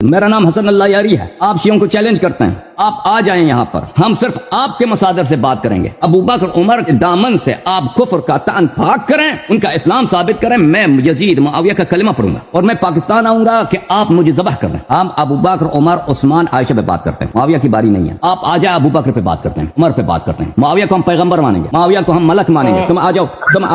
میرا نام حسن اللہ یاری ہے، آپ شیعوں کو چیلنج کرتے ہیں، آپ آ جائیں یہاں پر، ہم صرف آپ کے مصادر سے بات کریں گے۔ ابو بکر عمر کے دامن سے آپ کفر کا طعن پاک کریں، ان کا اسلام ثابت کریں، میں یزید معاویہ کا کلمہ پڑھوں گا اور میں پاکستان آؤں گا کہ آپ مجھے ذبح کر دیں۔ ہم ابو بکر عمر عثمان عائشہ پہ بات کرتے ہیں، معاویہ کی باری نہیں ہے۔ آپ آ جائیں، ابو بکر پہ بات کرتے ہیں، عمر پہ بات کرتے ہیں، معاویہ کو ہم پیغمبر مانیں گے، معاویہ کو ہم ملک مانیں گے۔ تم آ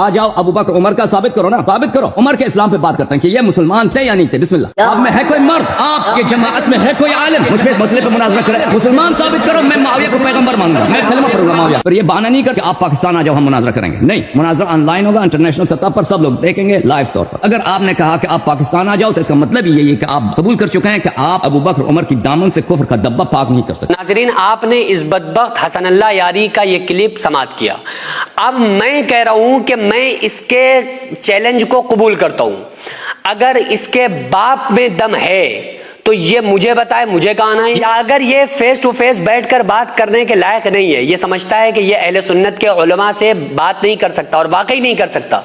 جاؤ ابو بکر عمر کا ثابت کرو نا، ثابت کرو۔ عمر کے اسلام پہ بات کرتے ہیں کہ یہ مسلمان تھے یا نہیں تھے۔ بسم اللہ۔ آپ میں ہے کوئی مرد، آپ کی جماعت میں ہے کوئی عالم مجھ پہ اس مسئلے پہ مناظرہ کرے؟ مسلمان ثابت کرو، میں معاویہ کو پیغمبر مانوں گا، میں کلمہ پڑھوں گا معاویہ پر۔ یہ بہانہ نہیں کر کہ آپ پاکستان آ جاؤ ہم مناظرہ کریں گے، نہیں، مناظرہ آن لائن ہوگا، انٹرنیشنل سطح پر سب لوگ دیکھیں گے لائیو طور پر۔ اگر آپ نے کہا کہ آپ پاکستان آ جاؤ تو اس کا مطلب یہی ہے کہ آپ قبول کر چکے ہیں کہ آپ ابو بکر عمر کی دامن سے کفر کا دبا پاک نہیں کر سکتے۔ ناظرین، آپ نے اس بدبخت حسن اللہ یاری کا یہ کلپ سماعت کیا۔ اب میں کہہ رہا ہوں کہ میں اس کے چیلنج کو قبول کرتا ہوں۔ اگر اس کے باپ میں دم ہے تو یہ مجھے بتائے، مجھے کہاں آنا ہے۔ یا اگر یہ فیس ٹو فیس بیٹھ کر بات کرنے کے لائق نہیں ہے، یہ سمجھتا ہے کہ یہ اہل سنت کے علماء سے بات نہیں کر سکتا اور واقعی نہیں کر سکتا،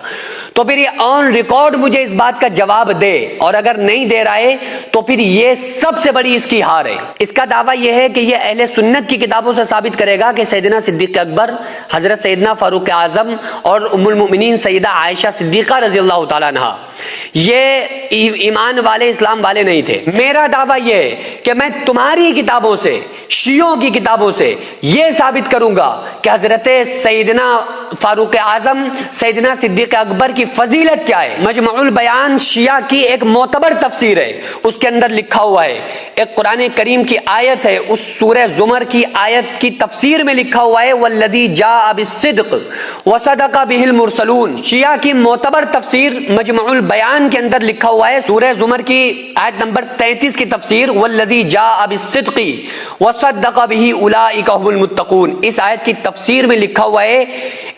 تو پھر یہ آن ریکارڈ مجھے اس بات کا جواب دے، اور اگر نہیں دے رہا ہے تو پھر یہ سب سے بڑی اس کی ہار ہے۔ اس کا دعویٰ یہ ہے کہ یہ اہل سنت کی کتابوں سے ثابت کرے گا کہ سیدنا صدیق اکبر، حضرت سیدنا فاروق اعظم اور ام المؤمنین سیدہ عائشہ صدیقہ رضی اللہ تعالیٰ عنہا یہ ایمان والے، اسلام والے نہیں تھے۔ میرا دعویٰ یہ ہے کہ میں تمہاری کتابوں سے، شیعوں کی کتابوں سے یہ ثابت کروں گا کہ حضرت سیدنا فاروق اعظم، سیدنا صدیق اکبر کی فضیلت کیا ہے۔ مجمع البیان شیعہ کی ایک معتبر تفسیر ہے، اس کے اندر لکھا ہوا ہے، ایک قرآن کریم کی آیت ہے، اس سورہ زمر کی آیت کی تفسیر میں لکھا ہوا ہے والذی جاء بالصدق وصدق بہ المرسلون۔ شیعہ کی معتبر تفسیر مجمع البیان کے اندر لکھا ہوا ہے، سورہ زمر کی آیت نمبر 33 کی تفسیر والذی جاء بالصدق وصدق بہ اولئک هم المتقون۔ اس آیت کی تفسیر میں لکھا ہوا ہے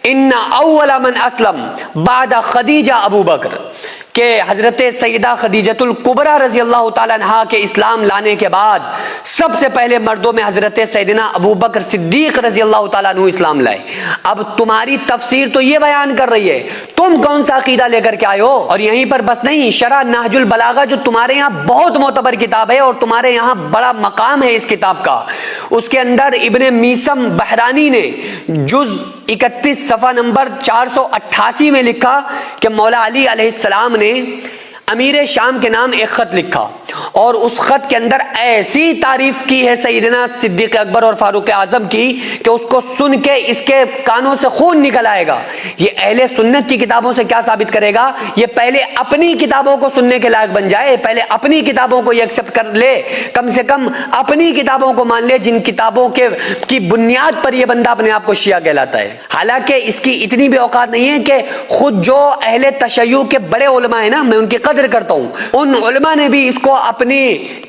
ان اول من اسلم بعد خدیجہ ابو بکر، کہ حضرت سیدہ خدیجۃ الکبریٰ رضی اللہ تعالیٰ عنہا کے اسلام لانے کے بعد سب سے پہلے مردوں میں حضرت سیدنا ابو بکر صدیق رضی اللہ تعالیٰ عنہ اسلام لائے۔ اب تمہاری تفسیر تو یہ بیان کر رہی ہے، تم کون سا عقیدہ لے کر کے آئے ہو؟ اور یہیں پر بس نہیں، شرح نہج البلاغہ جو تمہارے یہاں بہت معتبر کتاب ہے اور تمہارے یہاں بڑا مقام ہے اس کتاب کا، اس کے اندر ابن میسم بحرانی نے جز 31 صفحہ نمبر 488 میں لکھا کہ مولا علی علیہ السلام نے امیر شام کے نام ایک خط لکھا اور اس خط کے اندر ایسی تعریف کی ہے سیدنا صدیق اکبر اور فاروق اعظم کی کہ اس کو سن کے اس کے کانوں سے خون نکل آئے گا۔ یہ اہل سنت کی کتابوں سے کیا ثابت کرے گا؟ یہ پہلے اپنی کتابوں کو سننے کے لائق بن جائے، پہلے اپنی کتابوں کو یہ ایکسپٹ کر لے، کم سے کم اپنی کتابوں کو مان لے جن کتابوں کی بنیاد پر یہ بندہ اپنے آپ کو شیعہ کہلاتا ہے۔ حالانکہ اس کی اتنی بھی اوقات نہیں ہے کہ خود جو اہل تشیع کے بڑے علماء ہیں نا، میں ان کی قدر کرتا ہوں، ان علماء نے بھی اس کو اپنی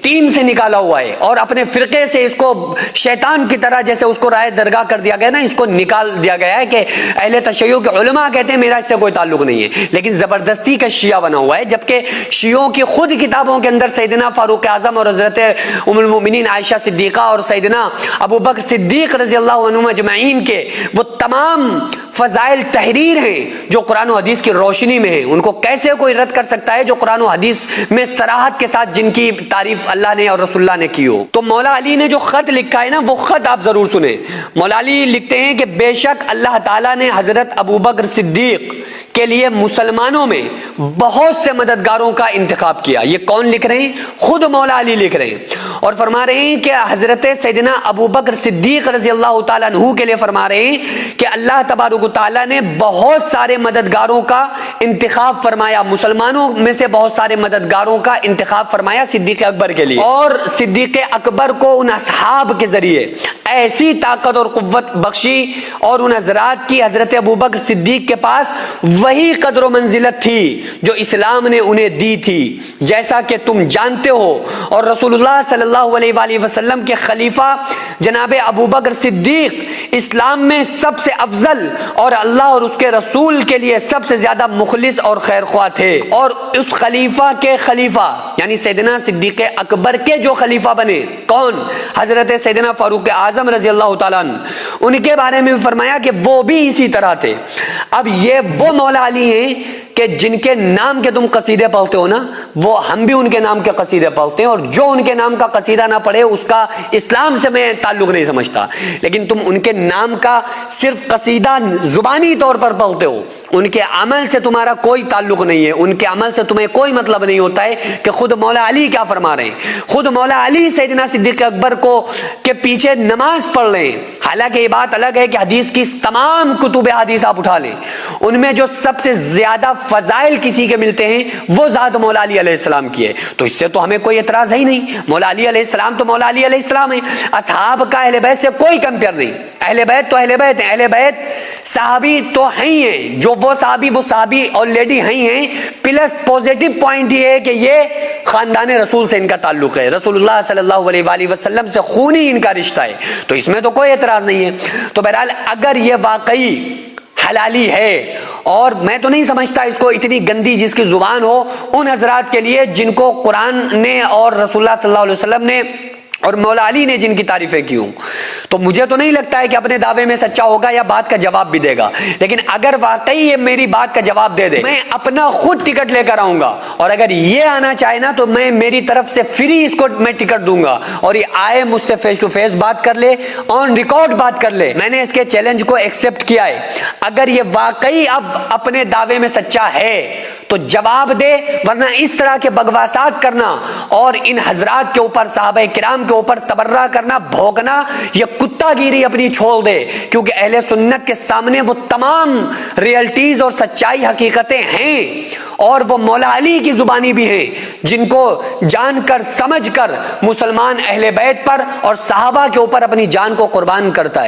ٹیم سے نکالا ہوا ہے اور اپنے فرقے سے اس کو شیطان کی طرح جیسے اس کو رائے درگاہ کر دیا گیا نا، اس کو نکال دیا گیا ہے کہ اہل تشیع کے علماء کہتے ہیں میرا اس سے کوئی تعلق نہیں ہے، لیکن زبردستی کا شیعہ بنا ہوا ہے، جبکہ شیعوں کی خود کتابوں کے اندر سیدنا فاروق اعظم اور حضرت ام المؤمنین عائشہ صدیقہ اور سیدنا ابو بکر صدیق رضی اللہ عنہم اجمعین کے وہ تمام فضائل تحریر ہیں جو قرآن و حدیث کی روشنی میں ہیں۔ ان کو کیسے کوئی رد کر سکتا ہے جو قرآن و حدیث میں صراحت کے ساتھ جن کی تعریف اللہ نے اور رسول اللہ نے کی ہو؟ تو مولا علی نے جو خط لکھا ہے نا، وہ خط آپ ضرور سنیں۔ مولا علی لکھتے ہیں کہ بے شک اللہ تعالیٰ نے حضرت ابو بکر صدیق کے لیے مسلمانوں میں بہت سے مددگاروں کا انتخاب کیا۔ یہ کون لکھ رہے ہیں؟ خود مولا علی لکھ رہے ہیں اور فرما رہے ہیں کہ حضرت سیدنا ابو بکر صدیق رضی اللہ تعالیٰ عنہ کے لیے فرما رہے ہیں کہ اللہ تبارک و تعالیٰ نے بہت سارے مددگاروں کا انتخاب فرمایا، مسلمانوں میں سے بہت سارے مددگاروں کا انتخاب فرمایا صدیق اکبر کے لیے، اور صدیق اکبر کو ان اصحاب کے ذریعے ایسی طاقت اور قوت بخشی اور ان حضرات کی حضرت ابو بکر صدیق کے پاس وہی قدر و منزلت تھی جو اسلام نے انہیں دی تھی، جیسا کہ تم جانتے ہو، اور رسول اللہ صلی اللہ علیہ وآلہ وسلم کے خلیفہ جناب ابو بکر صدیق اسلام میں سب سے افضل اور اللہ اور اس کے رسول کے لیے سب سے زیادہ مخلص اور خیر خواہ تھے، اور اس خلیفہ کے خلیفہ یعنی سیدنا صدیق اکبر کے جو خلیفہ بنے کون؟ حضرت سیدنا فاروق اعظم رضی اللہ تعالیٰ عنہ، ان کے بارے میں فرمایا کہ وہ بھی اسی طرح تھے۔ اب یہ وہ مولا علی ہیں کہ جن کے نام کے تم قصیدے پڑھتے ہو نا، وہ ہم بھی ان کے نام کے قصیدے پڑھتے ہیں، اور جو ان کے نام کا قصیدہ نہ پڑھے اس کا اسلام سے میں تعلق نہیں سمجھتا. لیکن تم ان کے نام کا صرف قصیدہ زبانی طور پر پڑھتے ہو، ان کے عمل سے تمہارا کوئی تعلق نہیں ہے، ان کے عمل سے تمہیں کوئی مطلب نہیں ہوتا ہے کہ خود مولا علی کیا فرما رہے ہیں. خود مولا علی سیدنا صدیق اکبر کو کے پیچھے نماز پڑھ رہے ہیں. حالانکہ یہ بات الگ ہے کہ حدیث کی تمام کتب حدیث آپ اٹھا لیں، ان میں جو سب سے زیادہ فضائل کسی کے ملتے ہیں وہ ذات مولا علی علیہ السلام کی ہے. تو اس سے تو ہمیں کوئی اعتراض ہے ہی نہیں. مولا علی علیہ السلام تو مولا علی علیہ السلام ہے. اصحاب کا اہل بیت سے کوئی کمپیئر نہیں. اہل بیت تو اہل بیت ہیں، اہل بیت صحابی تو ہیں، جو وہ صحابی آلریڈی ہیں. پلس پوزیٹو پوائنٹ یہ ہے کہ یہ خاندان رسول سے ان کا تعلق ہے، رسول اللہ صلی اللہ علیہ وآلہ وسلم سے خونی ان کا رشتہ ہے. تو اس میں تو کوئی اعتراض نہیں ہے. تو بہرحال اگر یہ واقعی حلالی ہے، اور میں تو نہیں سمجھتا اس کو اتنی گندی جس کی زبان ہو ان حضرات کے لیے جن کو قرآن نے اور رسول اللہ صلی اللہ علیہ وسلم نے اور مولا علی نے جن کی تعریفیں کی ہوں، تو مجھے تو نہیں لگتا ہے کہ اپنے دعوے میں سچا ہوگا یا بات کا جواب بھی دے گا. لیکن اگر واقعی یہ میری بات کا جواب دے دے، میں اپنا خود ٹکٹ لے کر آؤں گا، اور اگر یہ آنا چاہے نا تو میں میری طرف سے فری اس کو میں ٹکٹ دوں گا، اور یہ آئے مجھ سے فیس ٹو فیس بات کر لے، آن ریکارڈ بات کر لے. میں نے اس کے چیلنج کو ایکسپٹ کیا ہے. اگر یہ واقعی اب اپنے دعوے میں سچا ہے تو جواب دے، ورنہ اس طرح کے بکواسات کرنا اور ان حضرات کے اوپر، صحابہ کرام کے اوپر تبرہ کرنا، بھونکنا، یہ کتا گیری اپنی چھوڑ دے. کیونکہ اہل سنت کے سامنے وہ تمام ریئلٹیز اور سچائی حقیقتیں ہیں، اور وہ مولا علی کی زبانی بھی ہیں، جن کو جان کر سمجھ کر مسلمان اہل بیت پر اور صحابہ کے اوپر اپنی جان کو قربان کرتا ہے.